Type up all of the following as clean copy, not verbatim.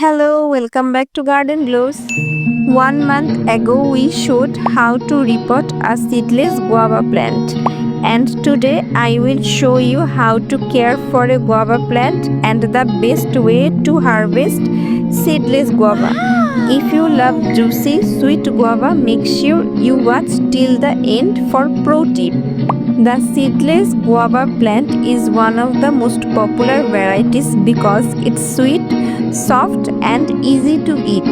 Hello, welcome back to Garden Glows. 1 month ago, we showed how to repot a seedless guava plant, and today I will show you how to care for a guava plant and the best way to harvest seedless guava. If you love juicy, sweet guava, make sure you watch till the end for pro tip. The seedless guava plant is one of the most popular varieties because it's sweet, soft and easy to eat.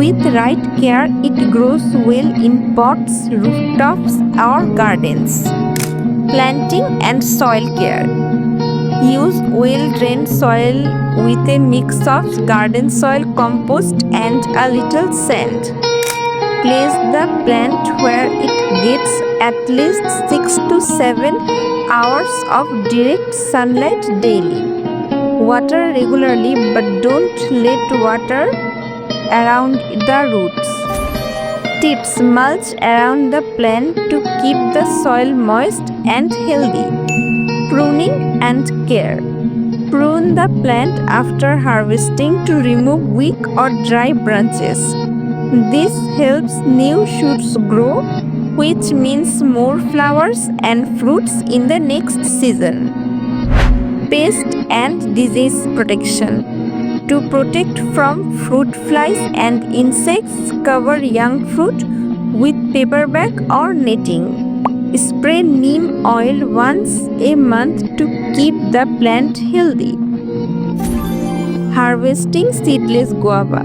With right care, it grows well in pots, rooftops or gardens. Planting and soil care. Use well-drained soil with a mix of garden soil, compost and a little sand. Place the plant where it gets at least 6 to 7 hours of direct sunlight daily. Water regularly, but don't let water around the roots. Tips: mulch around the plant to keep the soil moist and healthy. Pruning and care. Prune the plant after harvesting to remove weak or dry branches. This helps new shoots grow, which means more flowers and fruits in the next season. Pest and disease protection. To protect from fruit flies and insects, cover young fruit with paper bag or netting. Spray neem oil once a month to keep the plant healthy. Harvesting seedless guava.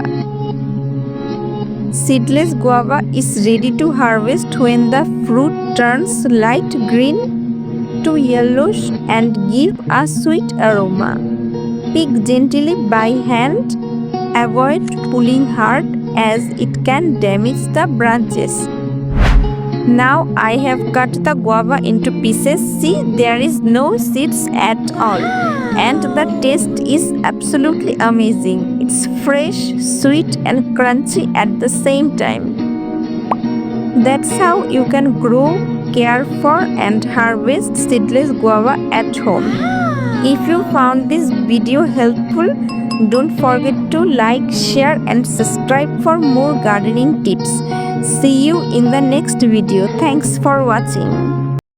Seedless guava is ready to harvest when the fruit turns light green to yellowish and give a sweet aroma. Pick gently by hand. Avoid pulling hard as it can damage the branches. Now I have cut the guava into pieces. See, there is no seeds at all. And the taste is absolutely amazing. It's fresh, sweet and crunchy at the same time. That's how you can grow, care for and harvest seedless guava at home. If you found this video helpful, don't forget to like, share and subscribe for more gardening tips. See you in the next video. Thanks for watching.